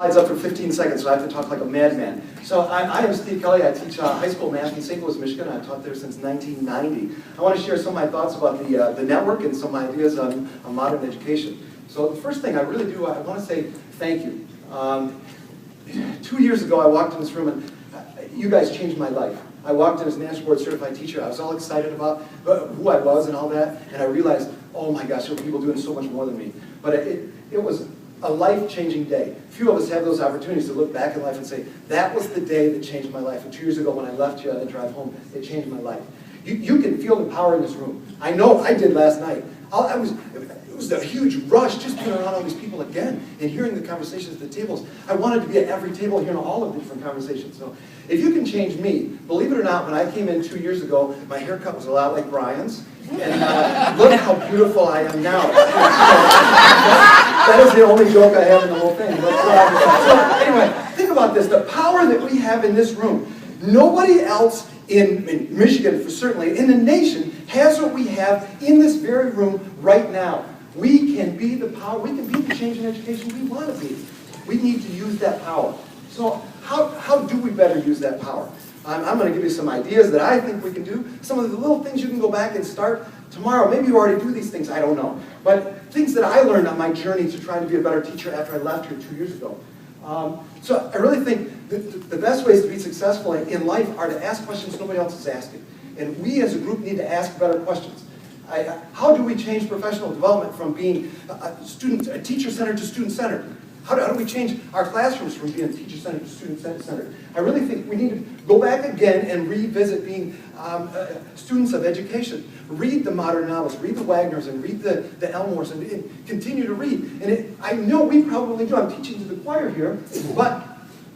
Slides up for 15 seconds, so I have to talk like a madman. So I am Steve Kelly. I teach high school math in St. Louis, Michigan. I've taught there since 1990. I want to share some of my thoughts about the network and some ideas on modern education. So the first thing I really do, I want to say thank you. 2 years ago, I walked in this room and you guys changed my life. I walked in as National Board Certified Teacher. I was all excited about who I was and all that, and I realized, oh my gosh, there were people doing so much more than me. But it was a life-changing day. Few of us have those opportunities to look back in life and say, that was the day that changed my life. And 2 years ago when I left you on the drive home, it changed my life. You can feel the power in this room. I know I did last night. It was a huge rush just being around all these people again and hearing the conversations at the tables. I wanted to be at every table hearing all of the different conversations. So if you can change me, believe it or not, when I came in 2 years ago, my haircut was a lot like Brian's. And look how beautiful I am now. That is the only joke I have in the whole thing. So anyway, think about this. The power that we have in this room. Nobody else in Michigan, certainly in the nation, has what we have in this very room right now. We can be the power, we can be the change in education we want to be. We need to use that power. So how do we better use that power? I'm going to give you some ideas that I think we can do. Some of the little things you can go back and start tomorrow. Maybe you already do these things, I don't know. But things that I learned on my journey to try to be a better teacher after I left here 2 years ago. So I really think the best ways to be successful in life are to ask questions nobody else is asking. And we as a group need to ask better questions. How do we change professional development from being a teacher-centered to student-centered? How do we change our classrooms from being teacher-centered to student-centered? I really think we need to go back again and revisit being students of education. Read the modern novels, read the Wagners, and read the Elmores, and continue to read. And I know we probably do. I'm teaching to the choir here, but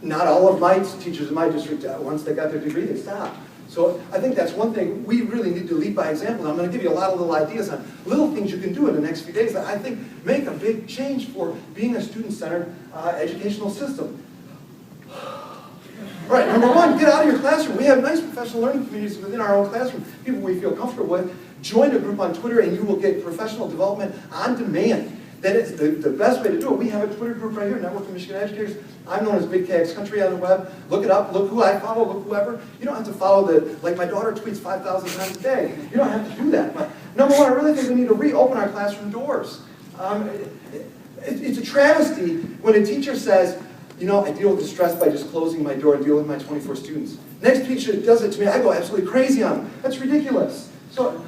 not all of my teachers in my district, once they got their degree, they stopped. So I think that's one thing we really need to lead by example. I'm going to give you a lot of little ideas on little things you can do in the next few days that I think make a big change for being a student-centered educational system. All right, number one, get out of your classroom. We have nice professional learning communities within our own classroom, people we feel comfortable with. Join a group on Twitter and you will get professional development on demand. That is the best way to do it. We have a Twitter group right here, Network of Michigan Educators. I'm known as Big KX Country on the web. Look it up. Look who I follow. Look whoever. You don't have to follow like my daughter tweets 5,000 times a day. You don't have to do that. But number one, I really think we need to reopen our classroom doors. It's a travesty when a teacher says, you know, I deal with the stress by just closing my door and dealing with my 24 students. Next teacher does it to me, I go absolutely crazy on them. That's ridiculous. So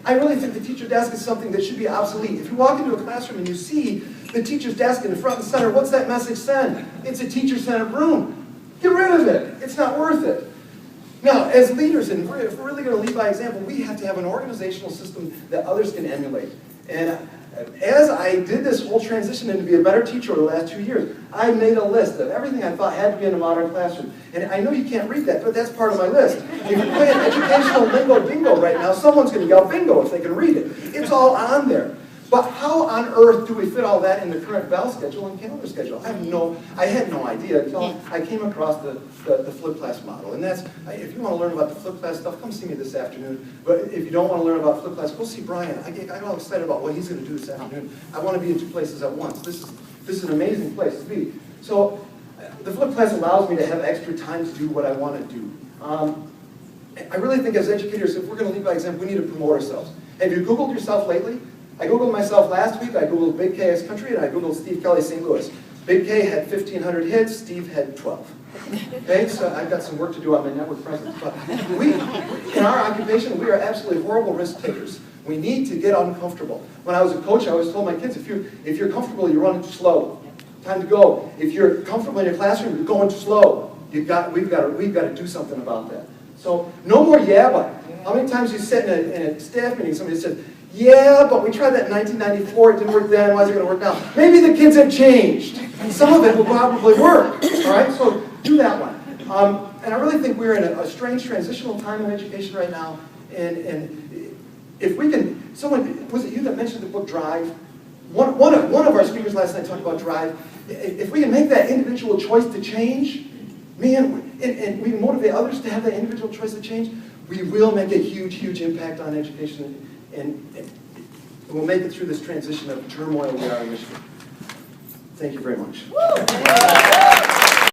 I really think the teacher desk is something that should be obsolete. If you walk into a classroom and you see the teacher's desk in the front and center, what's that message send? It's a teacher-centered room. Get rid of it. It's not worth it. Now, as leaders, and if we're really going to lead by example, we have to have an organizational system that others can emulate. And as I did this whole transition into be a better teacher over the last 2 years, I made a list of everything I thought had to be in a modern classroom. And I know you can't read that, but that's part of my list. If you're playing educational lingo bingo right now, someone's going to yell bingo if they can read it. It's all on there. But how on earth do we fit all that in the current bell schedule and calendar schedule? I had no idea until I came across the flipped class model. And that's, if you want to learn about the flipped class stuff, come see me this afternoon. But if you don't want to learn about flipped class, go see Brian. I get all excited about what he's going to do this afternoon. I want to be in two places at once. This is an amazing place to be. So the flipped class allows me to have extra time to do what I want to do. I really think as educators, if we're going to lead by example, we need to promote ourselves. Have you Googled yourself lately? I Googled myself last week. I Googled Big KX Country, and I Googled Steve Kelly St. Louis. Big K had 1,500 hits. Steve had 12. Okay, so I've got some work to do on my network presence. But in our occupation, we are absolutely horrible risk takers. We need to get uncomfortable. When I was a coach, I always told my kids, if you're comfortable, you're running too slow. Time to go. If you're comfortable in your classroom, you're going too slow. We've got to do something about that. So no more yeah, but. How many times you sit in a staff meeting, somebody says, yeah, but we tried that in 1994, it didn't work then, why is it going to work now? Maybe the kids have changed. Some of it will probably work, all right? So do that one. And I really think we're in a strange transitional time in education right now. And if we can, was it you that mentioned the book Drive? One of our speakers last night talked about Drive. If we can make that individual choice to change, man, and we motivate others to have that individual choice to change, we will make a huge, huge impact on education. And we'll make it through this transition of turmoil we are in Michigan. Thank you very much.